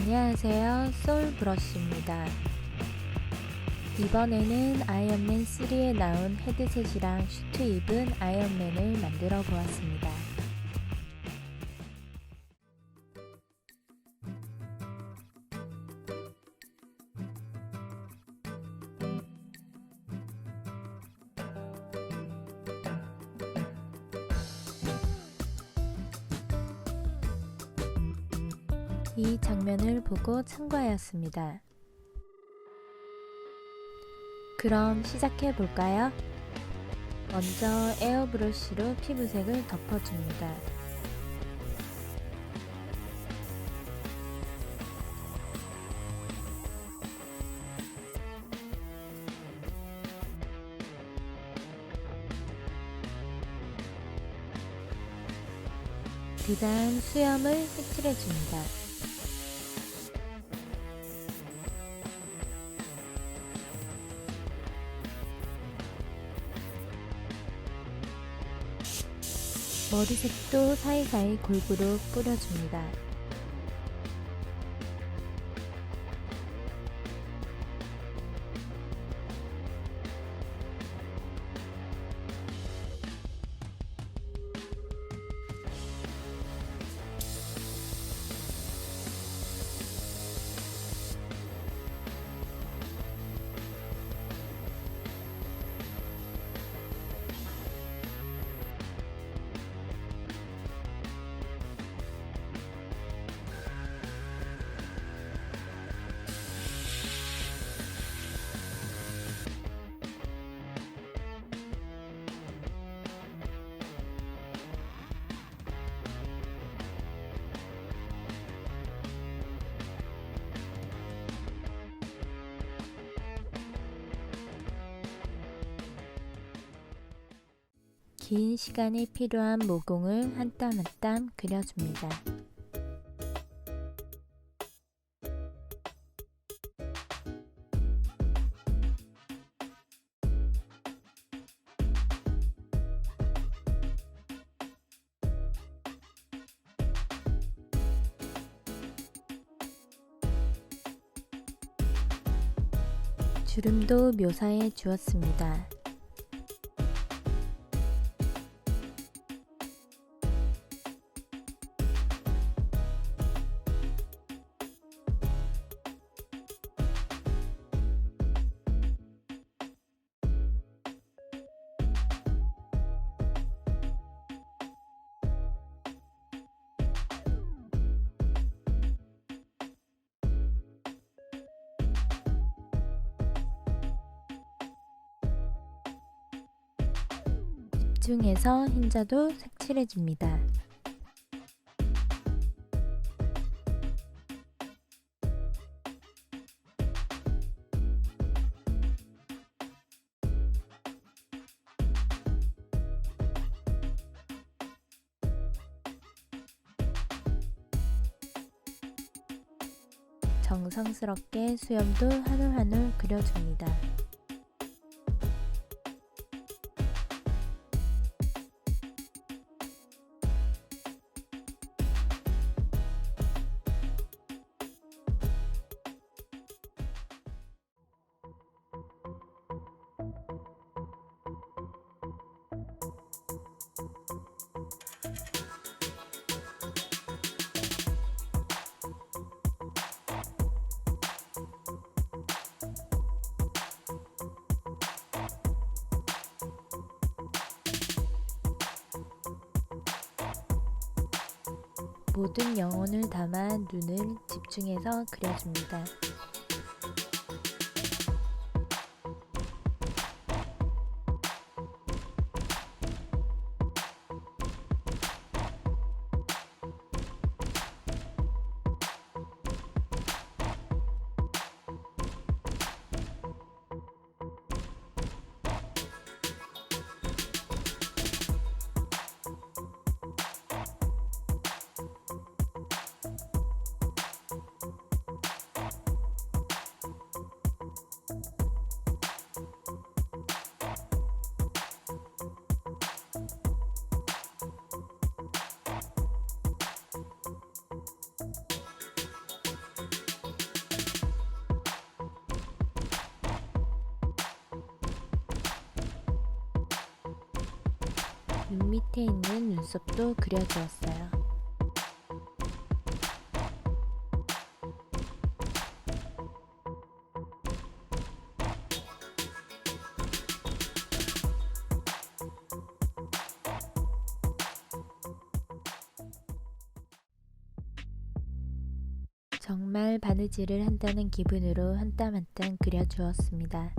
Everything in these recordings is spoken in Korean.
안녕하세요, 소울브러쉬입니다. 이번에는 아이언맨 3에 나온 헤드셋이랑 슈트 입은 아이언맨을 만들어 보았습니다. 이 장면을 보고 참고하였습니다. 그럼 시작해 볼까요? 먼저 에어브러쉬로 피부색을 덮어줍니다. 그 다음 수염을 색칠해줍니다. 머리색도 사이사이 골고루 뿌려줍니다. 긴 시간이 필요한 모공을 한 땀 한 땀 그려줍니다. 주름도 묘사해 주었습니다. 집중해서 흰자도 색칠해줍니다. 정성스럽게 수염도 한 올 한 올 그려줍니다. 모든 영혼을 담아 눈을 집중해서 그려줍니다. 눈 밑에 있는 눈썹도 그려주었어요. 정말 바느질을 한다는 기분으로 한 땀 한 땀 그려주었습니다.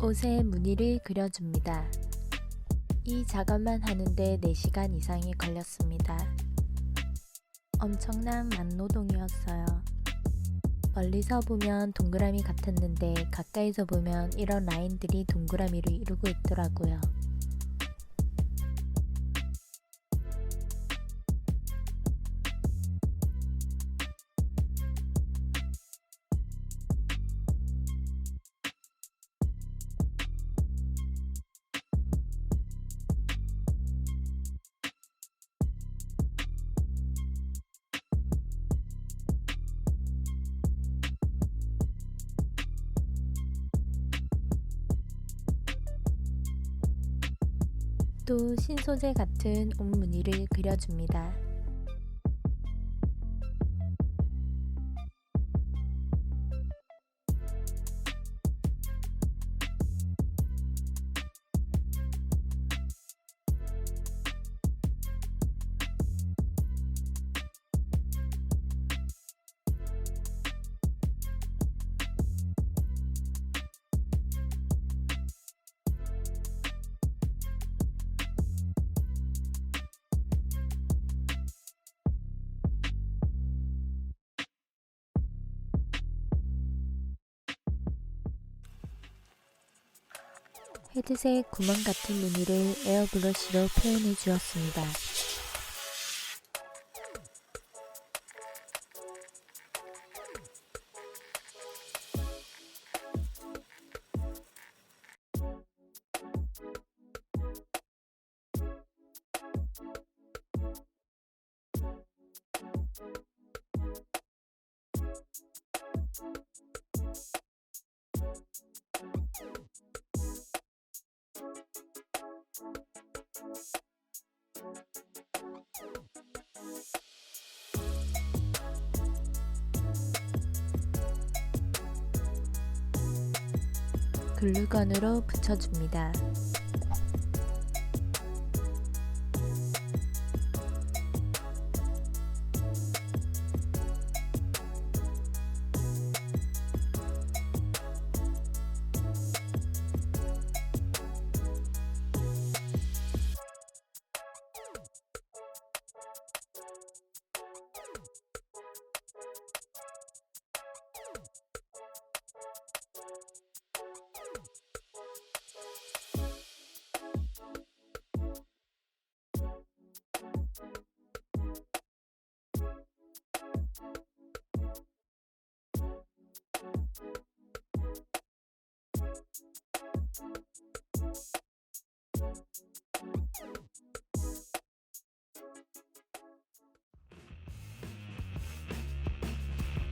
옷에 무늬를 그려줍니다. 이 작업만 하는데 4시간 이상이 걸렸습니다. 엄청난 만노동이었어요. 멀리서 보면 동그라미 같았는데 가까이서 보면 이런 라인들이 동그라미를 이루고 있더라고요. 또 신소재 같은 옷 무늬를 그려줍니다. 헤드셋 구멍 같은 무늬를 에어브러쉬로 표현해 주었습니다. 글루건으로 붙여줍니다.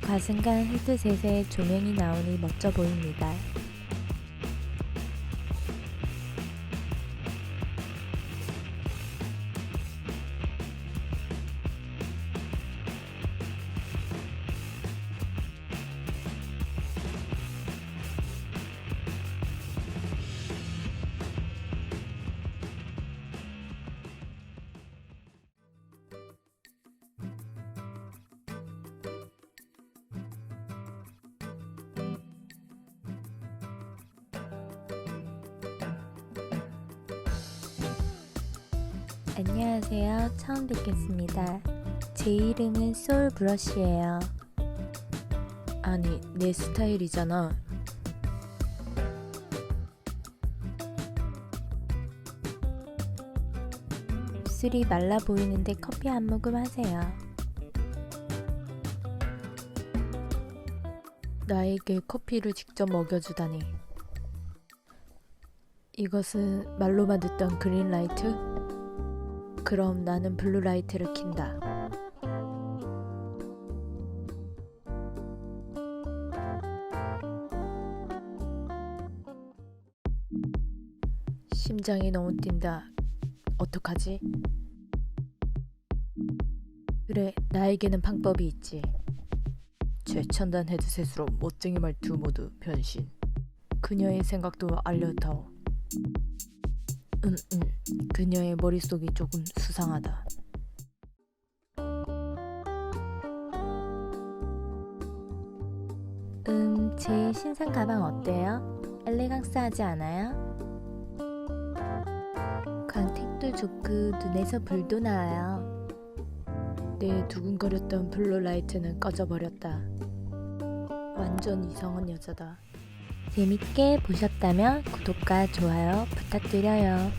가슴간 헤드셋에 조명이 나오니 멋져 보입니다. 안녕하세요. 처음 뵙겠습니다. 제 이름은 소울 브러쉬예요. 아니, 내 스타일이잖아. 입술이 말라 보이는데 커피 한 모금 하세요. 나에게 커피를 직접 먹여주다니. 이것은 말로만 듣던 그린라이트? 그럼 나는 블루라이트를 킨다. 심장이 너무 뛴다. 어떡하지? 그래, 나에게는 방법이 있지. 최첨단 헤드셋으로 멋쟁이 말투 모두 변신. 그녀의 생각도 알려다오. 그녀의 머릿속이 조금 수상하다. 제 신상 가방 어때요? 엘레강스하지 않아요? 광택도 좋고 눈에서 불도 나와요. 내 두근거렸던 블루라이트는 꺼져버렸다. 완전 이상한 여자다. 재밌게 보셨다면 구독과 좋아요 부탁드려요.